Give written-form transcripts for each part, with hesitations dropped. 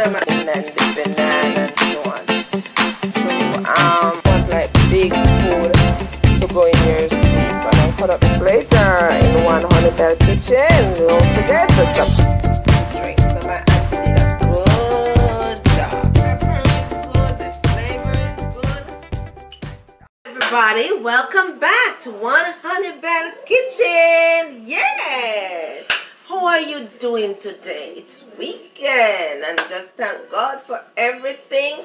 and the banana and so on. So want like big food to go in your soup, and I put up the plate in one Honey Bell kitchen. Don't forget to subscribe. So my auntie did a good job. Pepper is good, the flavor is good. Everybody, welcome back to One Honey Bell Kitchen. Yes. How are you doing today? It's weekend, and just thank God for everything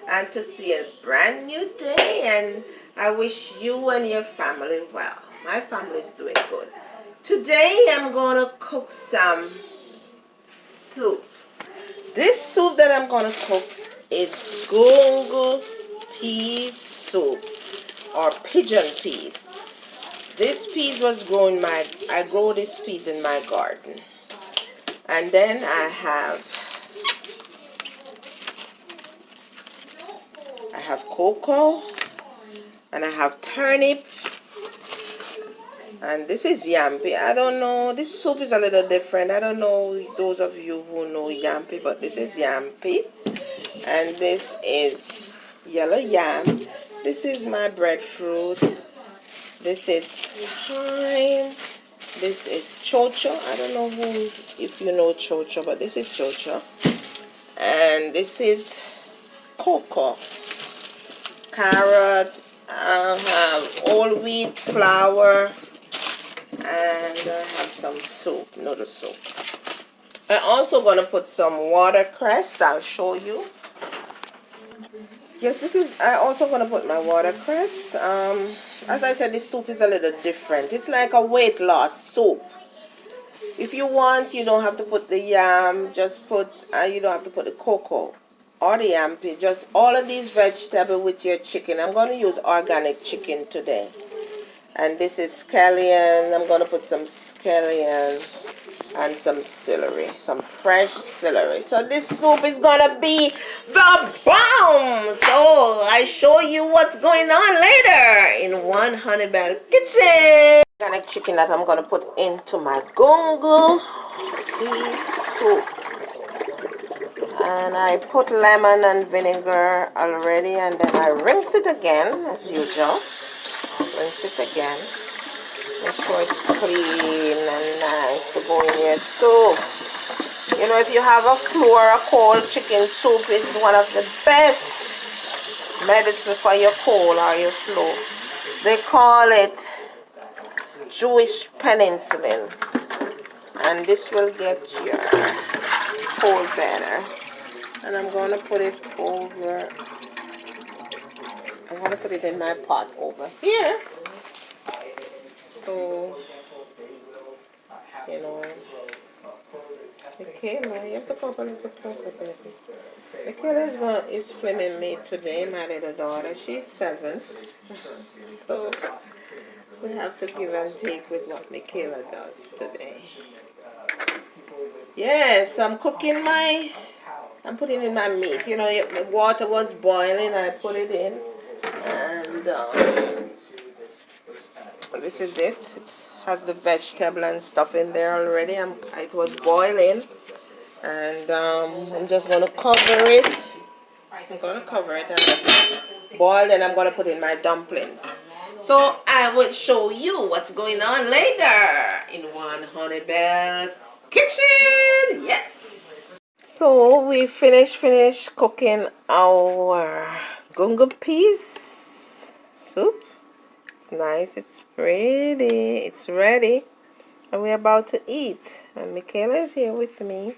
and to see a brand new day. And I wish you and your family well. My family is doing good. Today I'm going to cook some soup. This soup that I'm going to cook is Gungo Peas soup or Pigeon Peas. This peas was grown I grow this peas in my garden. And then I have cocoa, and I have turnip, and this is yampi. I don't know, this soup is a little different. I don't know those of you who know yampi, but this is yampi, and this is yellow yam. This is my breadfruit. This is thyme. This is Chocho. I don't know if you know Chocho, but this is Chocho. And this is cocoa. Carrot. I have whole wheat flour. And I have some soup, noodle soup. I'm also going to put some watercress. I'll show you. Yes, I also going to put my watercress. As I said, this soup is a little different. It's like a weight loss soup. If you want, you don't have to put the yam. Just put, you don't have to put the cocoa or the yampi. Just all of these vegetables with your chicken. I'm going to use organic chicken today. And this is scallion. I'm going to put some scallion and some celery, some fresh celery. So this soup is gonna be the bomb. So I show you what's going on later in One Honey Bell Kitchen. Organic chicken that I'm gonna put into my Gungo Peas soup. And I put lemon and vinegar already, and then I rinse it again as usual. Rinse it again. Make sure it's clean and nice to go in your soup. You know, if you have a flu or a cold, chicken soup is one of the best medicine for your cold or your flu. They call it Jewish penicillin. And this will get your cold better. And I'm going to put it over. I'm going to put it in my pot over here. So, you know, Michaela, you have to come a little closer, baby. Michaela is filming me today, my little daughter. She's 7. So, we have to give and take with what Michaela does today. Yes, I'm putting in my meat. You know, the water was boiling, I put it in. And, this is it. It has the vegetable and stuff in there already. It was boiling, and I'm just going to cover it. I'm going to cover it and boil, and I'm going to put in my dumplings. So I will show you what's going on later in One Honey Bell Kitchen. Yes. So we finished cooking our Gungo Peas soup. It's nice, it's pretty, it's ready, and we're about to eat. And Michaela is here with me.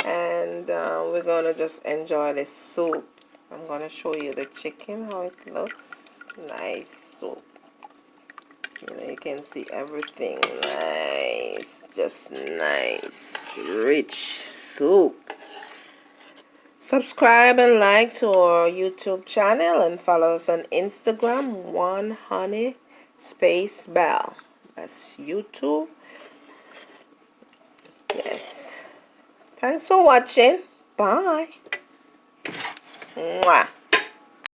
And we're going to just enjoy this soup. I'm going to show you the chicken, how it looks. Nice soup. You know, you can see everything. Nice, just nice, rich soup. Subscribe and like to our YouTube channel and follow us on Instagram, One Honey Space Bell. That's YouTube. Yes. Thanks for watching. Bye. Mwah.